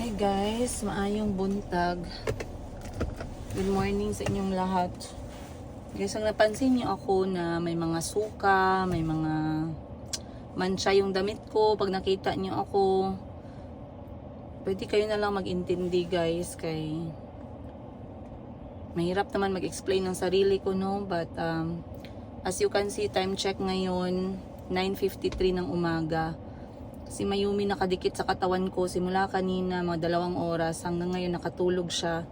Hi guys, maayong buntag. Good morning sa inyong lahat. Guys, ang napansin niyo ako na may mga suka, may mga mancha yung damit ko. Pag nakita niyo ako, pwede kayo na lang mag-intindi guys, kay mahirap naman mag-explain ng sarili ko, no? But as you can see, time check ngayon 9:53 ng umaga. Si Mayumi nakadikit sa katawan ko simula kanina mga 2 oras hanggang ngayon nakatulog siya.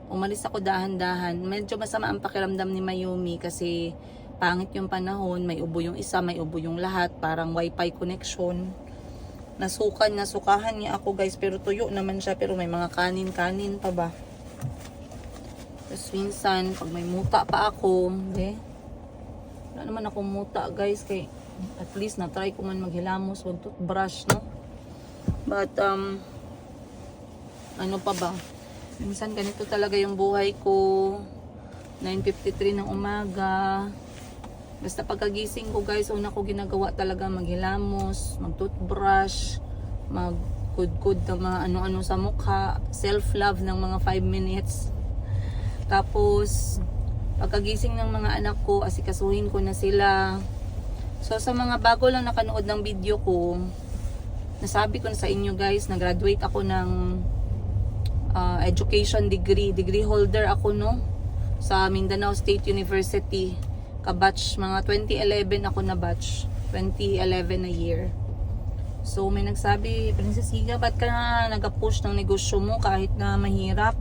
Umalis ako dahan-dahan. Medyo masama ang pakiramdam ni Mayumi kasi pangit yung panahon, may ubo yung isa, may ubo yung lahat, parang wifi connection. Nasukahan niya ako guys, pero tuyo naman siya, pero may mga kanin-kanin pa ba. Tapos minsan pag may muta pa ako, wala naman akong muta guys, kay at least na-try ko man maghilamos, mag-toothbrush, no? But, ano pa ba? Minsan ganito talaga yung buhay ko. 9:53 ng umaga. Basta pagkagising ko guys, una ko ginagawa talaga maghilamos, mag-toothbrush, mag-kudkod ng mga ano-ano sa mukha, self-love ng mga 5 minutes. Tapos, pagkagising ng mga anak ko, asikasuhin ko na sila. So sa mga bago lang nakanood ng video ko, nasabi ko na sa inyo guys, na-graduate ako ng education degree holder ako, no, sa Mindanao State University. Ka-batch, mga 2011 ako na batch, 2011 na year. So may nagsabi, Princess Higa, ba't ka na nag-push ng negosyo mo kahit na mahirap?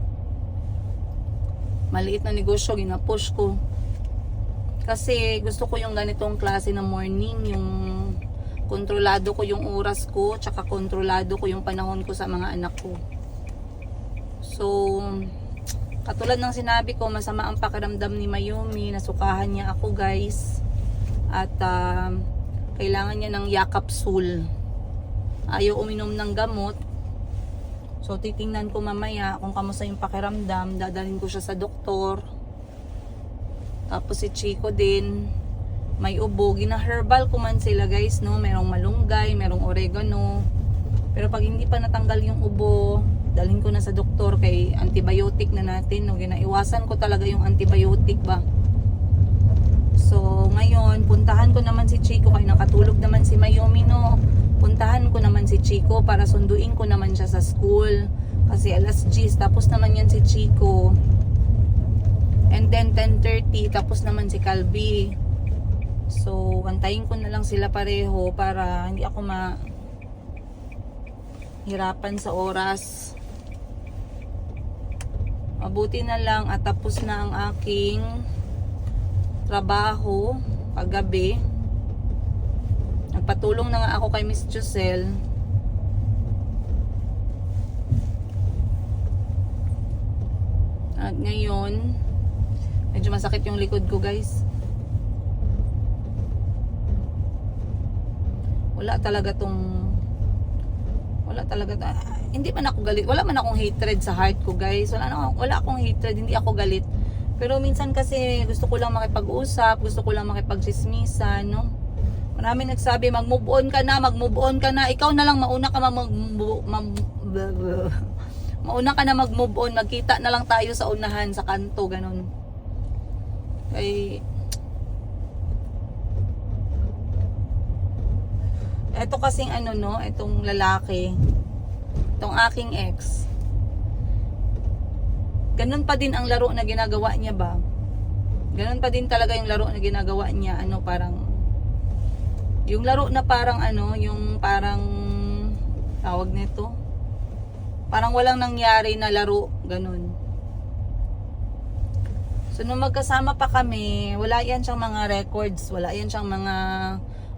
Maliit na negosyo, gina-push ko. Kasi gusto ko yung ganitong klase ng morning, yung kontrolado ko yung oras ko, tsaka kontrolado ko yung panahon ko sa mga anak ko. So, katulad ng sinabi ko, masama ang pakiramdam ni Mayumi, nasukahan niya ako guys. At kailangan niya ng yakapsul. Ayaw uminom ng gamot. So, titingnan ko mamaya kung kamusta yung pakiramdam, dadalhin ko siya sa doktor. Tapos si Chico din, may ubo. Gina-herbal ko man sila guys, no? Merong malunggay, merong oregano. Pero pag hindi pa natanggal yung ubo, dalhin ko na sa doktor kay antibiotic na natin, no? Ginaiwasan ko talaga yung antibiotic ba. So ngayon, puntahan ko naman si Chico kay nakatulog naman si Mayumi, no? Puntahan ko naman si Chico para sunduin ko naman siya sa school. Kasi alas 10, tapos naman yan si Chico. And then 10:30 tapos naman si Calby. So antayin ko na lang sila pareho para hindi ako hirapan sa oras. Mabuti na lang at tapos na ang aking trabaho kagabi. Nagpatulong na nga ako kay Miss Giselle. At ngayon medyo masakit yung likod ko guys. Wala talaga, hindi man ako galit. Wala man akong hatred sa heart ko guys. Wala akong hatred, hindi ako galit. Pero minsan kasi gusto ko lang makipag-usap, gusto ko lang makipag-chismisan, no? Marami nagsabi, mag-move on ka na. Ikaw na lang mauna ka mauna ka na mag-move on. Magkita na lang tayo sa unahan, sa kanto, ganun. Ay, eto kasing itong lalaki, itong aking ex, ganun pa din ang laro na ginagawa niya ba? Ganun pa din talaga yung laro na ginagawa niya, parang yung laro na parang yung parang tawag nito, parang walang nangyari na laro, ganun. So nung magkasama pa kami, wala yan siyang mga records, wala yan siyang mga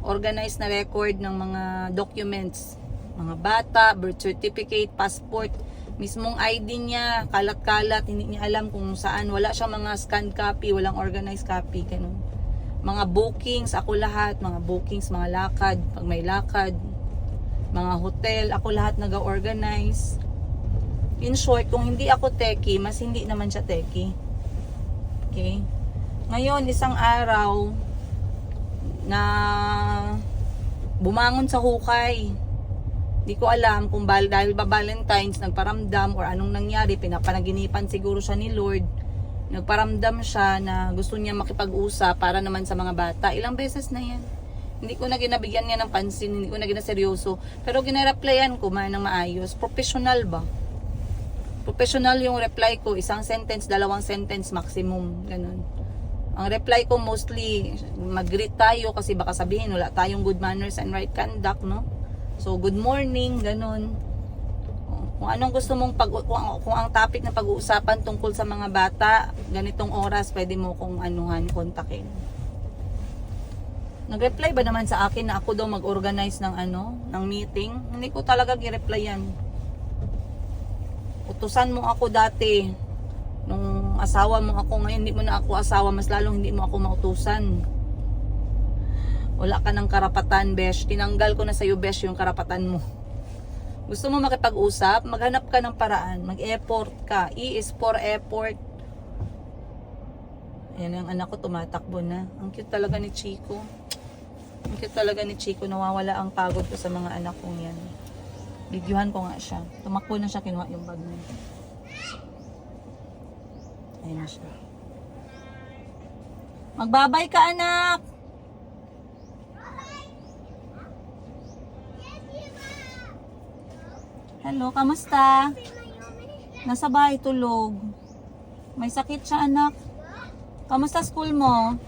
organized na record ng mga documents, mga bata, birth certificate, passport, mismong ID niya, kalat-kalat, hindi niya alam kung saan, wala siyang mga scanned copy, walang organized copy, ganun. Mga bookings, ako lahat, mga bookings, mga lakad, pag may lakad, mga hotel, ako lahat nag-organize. In short, kung hindi ako techie, mas hindi naman siya techie. Okay. Ngayon, isang araw na bumangon sa hukay. Di ko alam kung dahil ba Valentine's, nagparamdam or anong nangyari, pinapanaginipan siguro siya ni Lord. Nagparamdam siya na gusto niya makipag-usap para naman sa mga bata. Ilang beses na yan. Hindi ko na ginabigyan niya ng pansin, hindi ko na ginaseryoso. Pero ginareplyan ko man ng maayos. Professional ba? Professional yung reply ko. 1 sentence, 2 sentence maximum. Ganun. Ang reply ko mostly, mag-greet tayo kasi baka sabihin wala tayong good manners and right conduct, no? So, good morning, ganun. Kung anong gusto mong kung ang topic na pag-uusapan tungkol sa mga bata, ganitong oras, pwede mo kung kontakin. Nag-reply ba naman sa akin na ako daw mag-organize ng ng meeting? Hindi ko talaga gi-replyan. Utusan mo ako dati. Nung asawa mo ako, ngayon hindi mo na ako asawa, mas lalong hindi mo ako mautusan. Wala ka ng karapatan, besh. Tinanggal ko na sa'yo, besh, yung karapatan mo. Gusto mo makipag-usap? Maghanap ka ng paraan. Mag-effort ka. E is for effort. Ayan, yung anak ko tumatakbo na. Ang cute talaga ni Chico. Ang cute talaga ni Chico. Nawawala ang pagod ko sa mga anak kong yan. Videohan ko nga siya. Tumakbo na siya, kinuha yung bag niya. Ayan na siya. Magbabay ka, anak! Hello, kamusta? Nasa bahay, tulog. May sakit siya, anak. Kamusta school mo?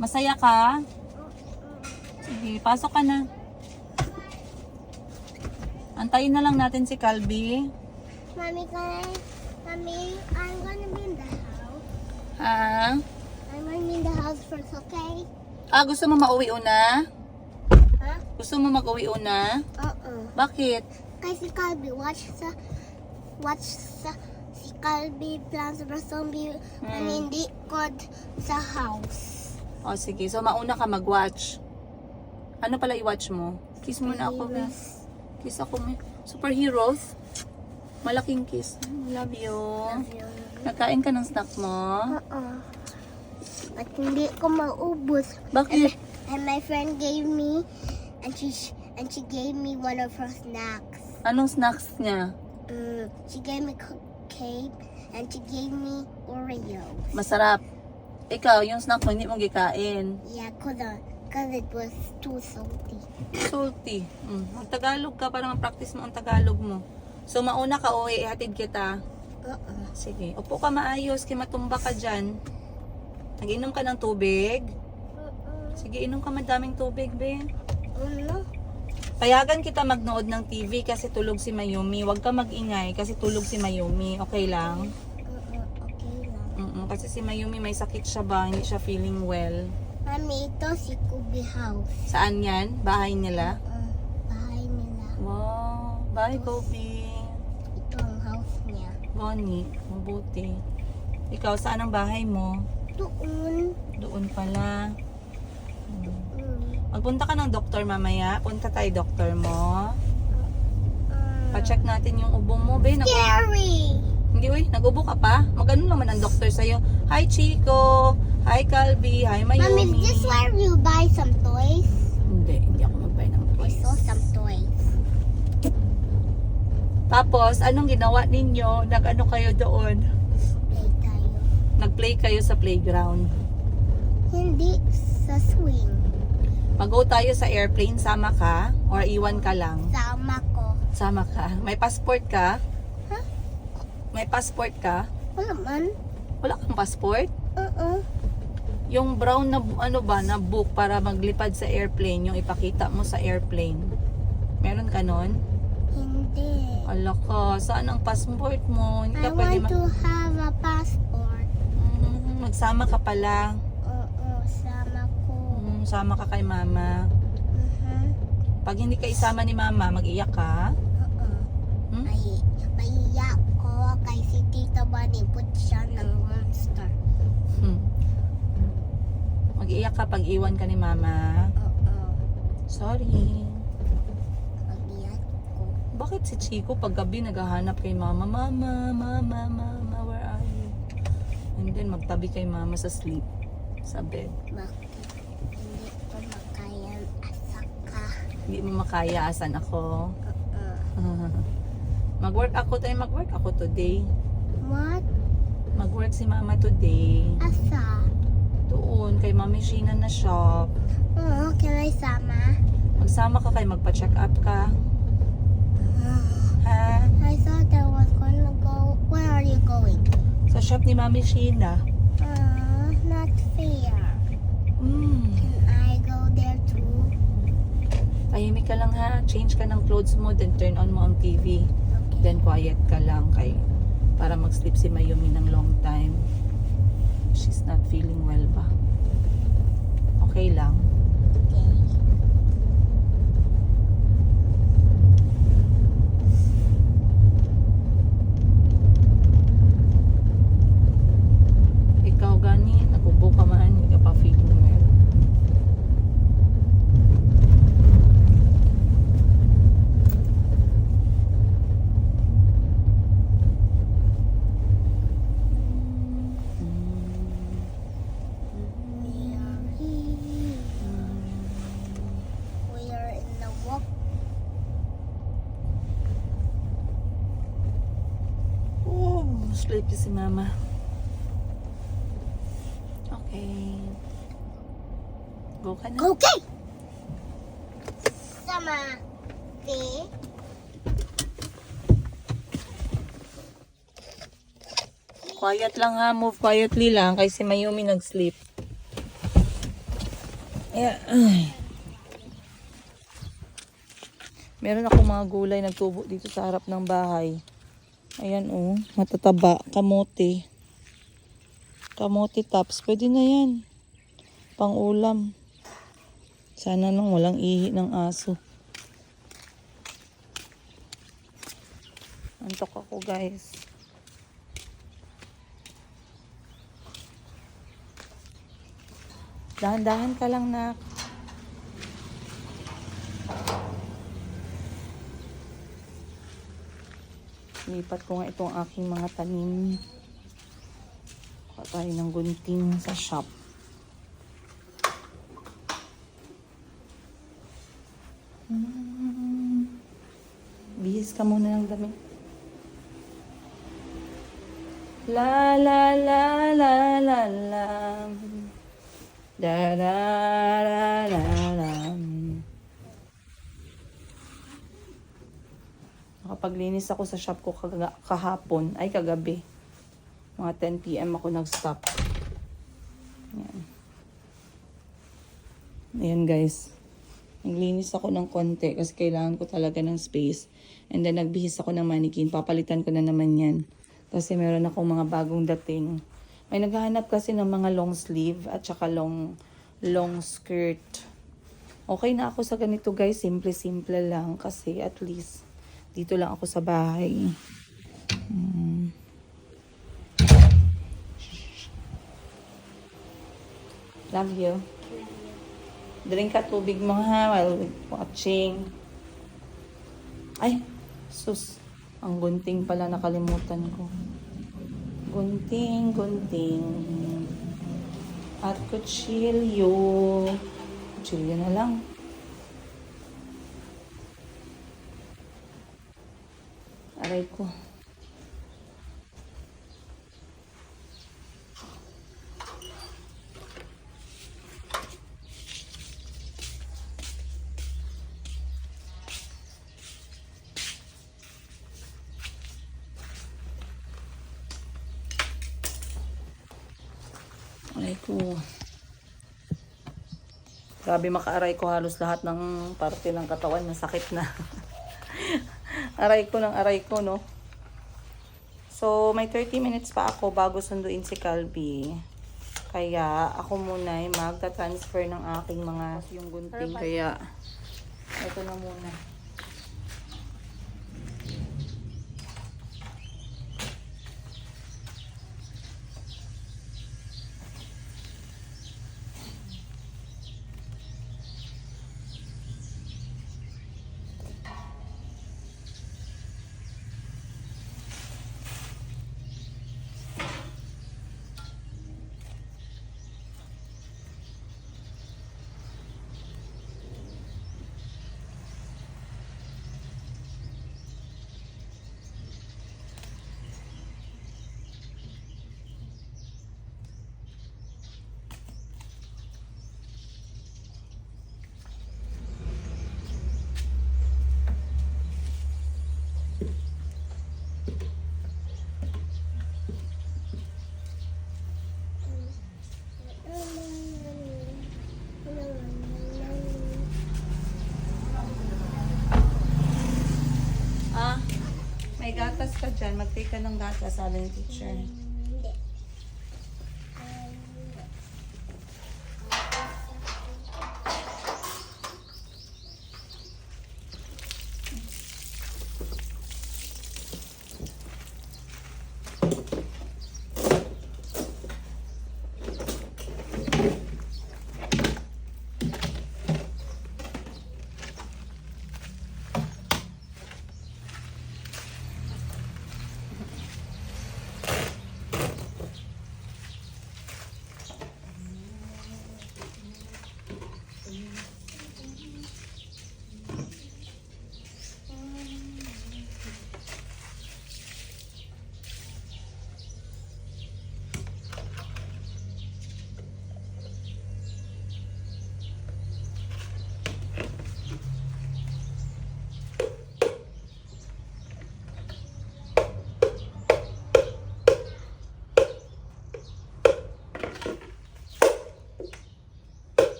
Masaya ka? Sige, pasok ka na. Antayin na lang natin si Calby. Mommy, I'm gonna be in the house. Ha? I'm gonna be in the house first, okay? Gusto mo mauwi una? Huh? Gusto mo mag-uwi una? Bakit? Kasi Calby, watch si Calby Plants vs. Zombie hindi kod sa house. O sige, so mauna ka mag-watch. Ano pala i-watch mo? Kiss mo na ako. Kiss ako. Superheroes? Malaking kiss. Love you. Nagkain ka ng snack mo? At hindi ko maubos. Bakit? And my friend gave me, and she gave me one of her snacks. Anong snacks niya? She gave me cake, and she gave me Oreos. Masarap. Ikaw, yung snack mo, hindi mo gikain. Yeah, cause it was too salty. Salty. Mag-Tagalog ka para ma-practice mo ang Tagalog mo. So, mauna ka o ihatid kita. Sige. Upo ka maayos, kaya matumba ka dyan. Nag-inom ka ng tubig. Sige, inom ka madaming tubig, be. Ano? Payagan kita magnood ng TV kasi tulog si Mayumi. Huwag ka mag-ingay kasi tulog si Mayumi. Okay lang? Okay lang. Kasi si Mayumi may sakit siya ba? Hindi siya feeling well. Mami, ito si Kubi house. Saan yan? Bahay nila? Bahay nila. Wow. Bye, Kobe. Ito ang house niya. Bonnie, mabuti. Ikaw, saan ang bahay mo? Doon. Doon pala. Magpunta ka ng doktor mamaya. Punta tayo doktor mo. Pa-check natin yung ubo mo. Be, Scary! Hindi, nag-ubo ka pa? Magano naman ang doktor sa'yo. Hi, Chico. Hi, Calby. Hi, Mayumi. Mami, is this where you buy some toys? Hindi ako mag-buy ng I toys. saw some toys. Tapos, anong ginawa ninyo? Nag-ano kayo doon? Play tayo. Nag-play kayo sa playground. Hindi sa swing. Mag-go tayo sa airplane, sama ka? Or iwan ka lang? Sama ko. Sama ka. May passport ka? Huh? May passport ka? Wala man. Wala kang passport? Uh-uh. Yung brown na na book para maglipad sa airplane, yung ipakita mo sa airplane. Meron ka nun? Hindi. Ala ka, saan ang passport mo? Hindi I ka pwede want to have a passport. magsama ka pala. Sama ko. Sama ka kay mama. Pag hindi ka isama ni mama, mag-iyak ka? Maiyak ko kay si Tita Bunny put siya ng monster. Mag-iyak ka pag iwan ka ni mama. Sorry. Mag-iyak ko. Bakit si Chico pag gabi naghahanap kay mama? Mama, where are you? And then magtabi kay mama sa sleep. Sa bed. Bakit hindi ko makayan asaka? Hindi mo makaya, asan ako? Mag-work ako today. What? Mag-work si mama today. Asa? Doon, kay Mami Sheena na shop. Oh, can I sama? Magsama ka kay magpa-check up ka. Ha? I thought I was gonna go. Where are you going? Sa shop ni Mami Sheena. Not fair. Mm. Can I go there too? Tahimik ka lang ha. Change ka ng clothes mo, then turn on mo ang TV. Then quiet ka lang kay para mag-sleep si Mayumi ng long time. She's not feeling well ba? Okay lang. Okay. Ikaw gani, nagubo ka man, hindi ka pa feeling well. We are in the walk. Oh, sleepy si mama. Okay. Go ka na. Okay. Sama. Okay. Quiet lang ha. Move quietly lang kasi Mayumi nag-sleep. Yeah. Ay. Meron ako mga gulay nagtubo dito sa harap ng bahay. Ayan oh, matataba, kamote. Kamote tops, pwede na yan. Pang ulam. Sana nang walang ihi ng aso. Antok ako guys. Dahan-dahan ka lang nak. Lipat ko nga itong aking mga tanim. Kuha tayo ng gunting sa shop. Bihis ka muna ng damit. La la la la la la. Da da da da da. Nakapaglinis ako sa shop ko kahapon, ay kagabi. Mga 10 PM ako nag-stop. Ayan. Ayan guys. Naglinis ako ng konti kasi kailangan ko talaga ng space. And then nagbihis ako ng mannequin. Papalitan ko na naman yan. Kasi meron akong mga bagong dating. May naghahanap kasi ng mga long sleeve at saka long skirt. Okay na ako sa ganito guys. Simple-simple lang kasi at least dito lang ako sa bahay. Love you. Drink ka tubig mo ha while watching. Ay, sus. Ang gunting pala nakalimutan ko. Gunting. At kutsilyo. Kutsilyo na lang. Aray ko. Aray ko. Grabe makaaray ko halos lahat ng parte ng katawan masakit na. Aray ko no. So may 30 minutes pa ako bago sunduin si Calby. Kaya ako muna ay magta-transfer ng aking mga yung gunting. Kaya ito na muna. Gatas ka dyan. Mag-take ka ng gatas, sabi ng teacher. Hindi.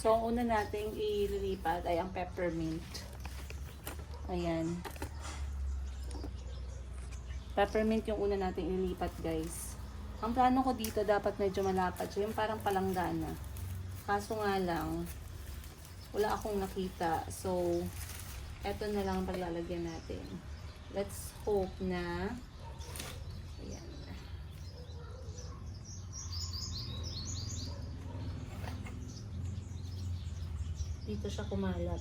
So, ang una nating ililipat ay ang peppermint. Ayan. Peppermint yung una nating ililipat, guys. Ang plano ko dito, dapat medyo malapad. So, yung parang palanggana. Kaso nga lang, wala akong nakita. So, eto na lang ang paglalagyan natin. Let's hope na ayan. Dito siya kumalat.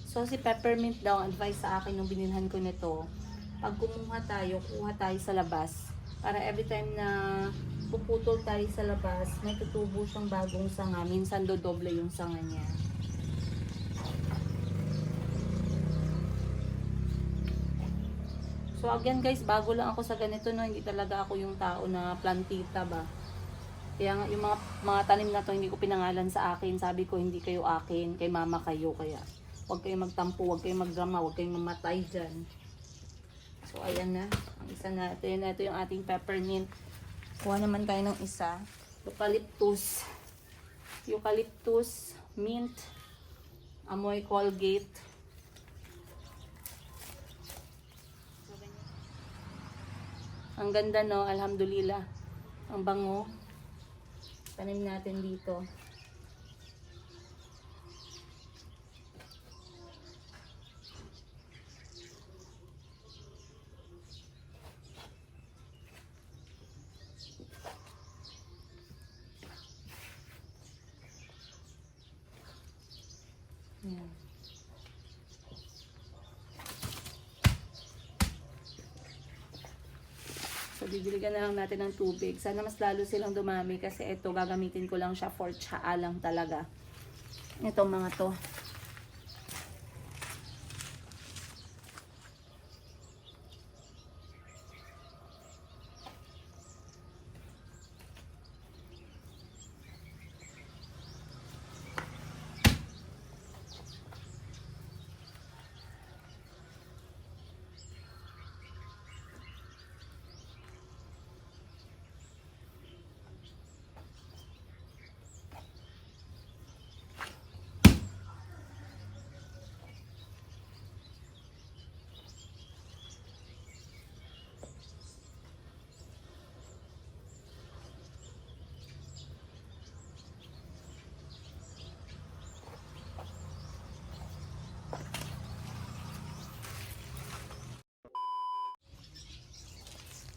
So, si peppermint daw, advice sa akin nung binilhan ko nito, pag kumuha tayo, kuha tayo sa labas. Para every time na puputol tayo sa labas, may tutubo siyang bagong sanga. Minsan dodoble yung sanga niya. So, again guys, bago lang ako sa ganito, no, hindi talaga ako yung tao na plantita ba. Kaya nga, yung mga tanim na to, hindi ko pinangalan sa akin. Sabi ko, hindi kayo akin, kay mama kayo. Kaya, huwag kayong magtampo, huwag kayong magdrama, huwag kayong mamatay dyan. So, ayan na. Ang isa natin. Ito yung ating peppermint. Kuha naman tayo ng isa. Eucalyptus. Eucalyptus, mint, amoy Colgate. Ang ganda, no? Alhamdulillah. Ang bango. Tanim natin dito. Yan. So, didiligan na lang natin ng tubig. Sana mas lalo silang dumami kasi ito, gagamitin ko lang siya for tsaa lang talaga. Itong mga to.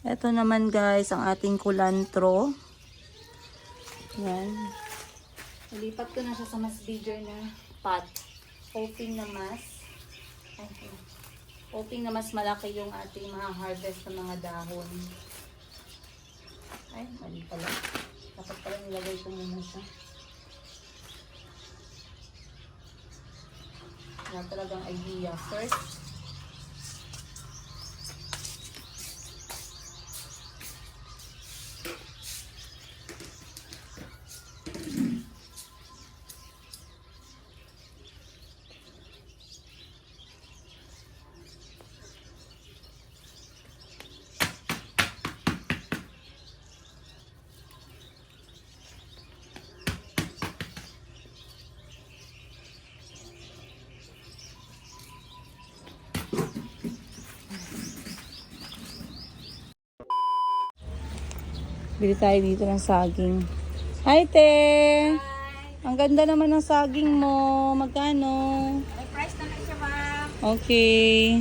Ito naman guys, ang ating kulantro. Yan. Nalipat ko na siya sa mas bigger na pot. Hoping na mas malaki yung ating ma-harvest ng mga dahon. Ay, mali pala. Dapat pala nilagay ko muna siya. Wala talagang idea. First, bili tayo dito ng saging. Hi, te! Hi! Ang ganda naman ng saging mo. Magkano? May price na siya, ma'am. Okay.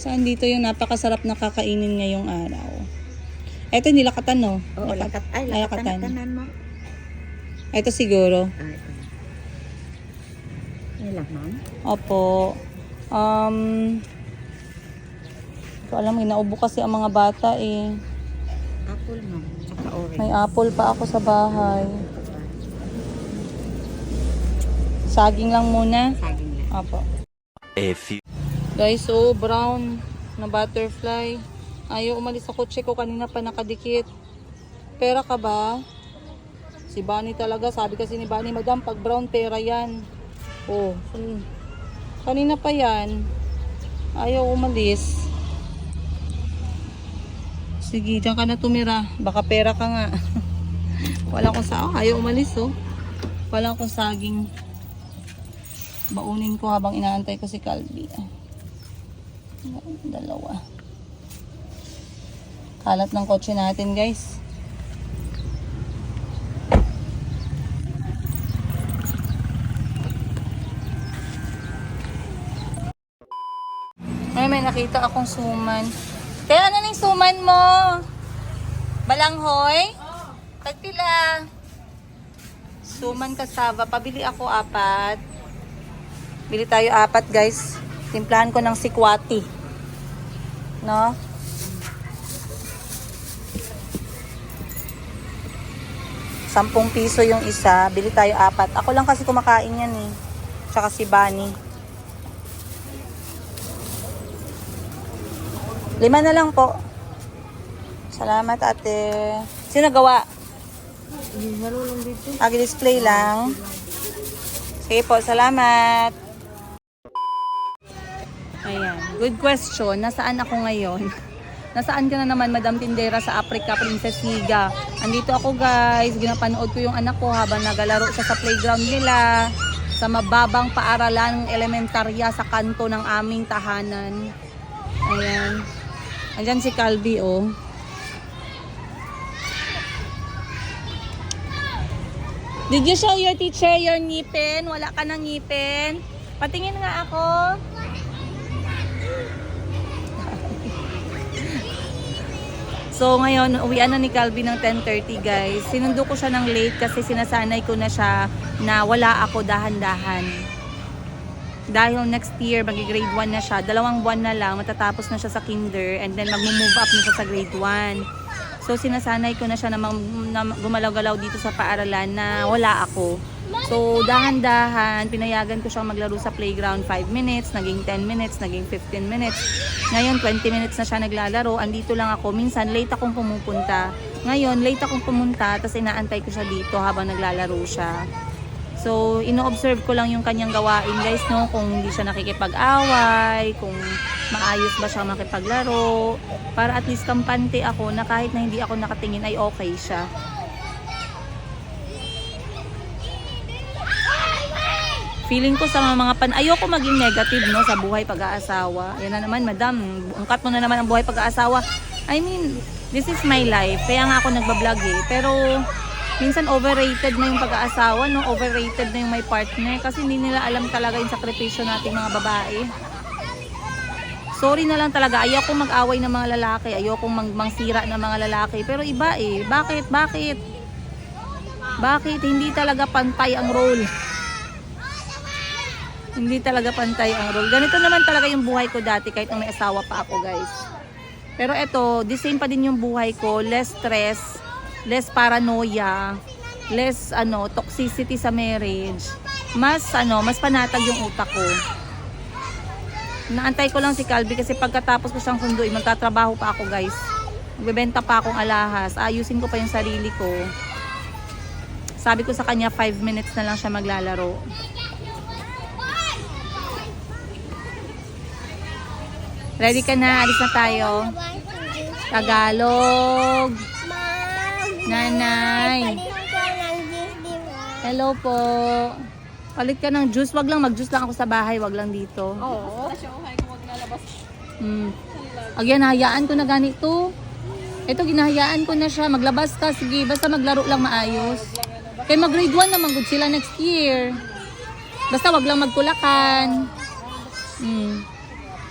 Saan dito yung napakasarap na kakainin ngayong araw? Ito yung nilakatan, no? Oo, lakatan mo. Ito siguro. Ay, laman. Opo. So, alam mo, naubo kasi ang mga bata eh. Apple mo, tsaka orange. May apple pa ako sa bahay. Saging lang muna. Saging lang. Opo. A few Guys, so brown na butterfly. Ayaw umalis sa kotse ko, kanina pa nakadikit. Pera ka ba? Si Bunny talaga, sabi kasi ni Bunny, madam, pag brown pera yan. Oh, kanina pa yan. Ayaw umalis. Sige, diyan ka na tumira. Baka pera ka nga. Wala akong ayaw umalis oh. Wala akong saging. Baunin ko habang inaantay ko si Calvi. Dalawa. Kalat ng kotse natin, guys. May nakita akong suman. Kaya ano ning suman mo? Balanghoy? Tagpila. Suman kasava. Pabili ako 4. Bili tayo 4, guys. Timplahan ko ng sikwati. No? ₱10 yung isa. Bili tayo 4. Ako lang kasi kumakain yan eh. Tsaka si Bunny. 5 na lang po. Salamat, ate. Sino nagawa? Nalulong dito. Ag-display lang. Sige po, salamat. Ayan. Good question. Nasaan ako ngayon? Nasaan ka na naman, Madam Tindera, sa Africa, Princess Higa? Andito ako, guys. Ginapanood ko yung anak ko habang nagalaro siya sa playground nila. Sa mababang paaralan ng elementarya sa kanto ng aming tahanan. Ayan. Andyan si Calvi, oh. Did you show your teacher your ngipin? Wala ka ng ngipin? Patingin nga ako. So, ngayon, uwian na ni Calvi ng 10:30, guys. Sinundo ko siya ng late kasi sinasanay ko na siya na wala ako dahan-dahan. Dahil next year, mag-grade 1 na siya. 2 buwan na lang, matatapos na siya sa kinder and then mag-move up na siya sa grade 1. So, sinasanay ko na siya na gumalaw-galaw dito sa paaralan na wala ako. So, dahan-dahan, pinayagan ko siyang maglaro sa playground 5 minutes, naging 10 minutes, naging 15 minutes. Ngayon, 20 minutes na siya naglalaro. Andito lang ako. Minsan, late akong pumupunta. Ngayon, late akong pumunta, tapos inaantay ko siya dito habang naglalaro siya. So, ino-observe ko lang yung kanyang gawain, guys, no? Kung hindi siya nakikipag-away, kung maayos ba siya makipaglaro. Para at least kampante ako na kahit na hindi ako nakatingin ay okay siya. Feeling ko sa mga ayoko maging negative, no, sa buhay pag-aasawa. Yan na naman, madam, ungkat mo na naman ang buhay pag-aasawa. I mean, this is my life. Kaya nga ako nagbablog eh. Pero minsan overrated na yung pag-aasawa, no? Overrated na yung may partner kasi hindi nila alam talaga yung sakripisyo nating mga babae. Sorry na lang talaga, ayokong mag-away ng mga lalaki, ayokong mangsira ng mga lalaki. Pero iba eh, bakit? Bakit hindi talaga pantay ang role? Hindi talaga pantay ang role. Ganito naman talaga yung buhay ko dati kahit nung may asawa pa ako, guys. Pero eto, the same pa din yung buhay ko. Less stress, less paranoia, less toxicity sa marriage. Mas panatag yung utak ko. Naantay ko lang si Calvi kasi pagkatapos ko siyang sunduin, magtatrabaho pa ako, guys. Magbebenta pa akong alahas. Ayusin ko pa yung sarili ko. Sabi ko sa kanya 5 minutes na lang siya maglalaro. Ready ka na? Alis na tayo. Tagalog. Mom, Nanay. palit ka ng juice, di ba? Hello po. Palit ka ng juice. Wag lang mag-juice lang ako sa bahay. Wag lang dito. Oo. Again, hayaan ko na ganito. Ito, ginahayaan ko na siya. Maglabas ka. Sige, basta maglaro lang maayos. Kaya mag-grade 1 naman good sila next year. Basta wag lang magkulakan.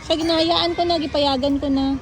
Siya, ginahayaan ko na. Gipayagan ko na.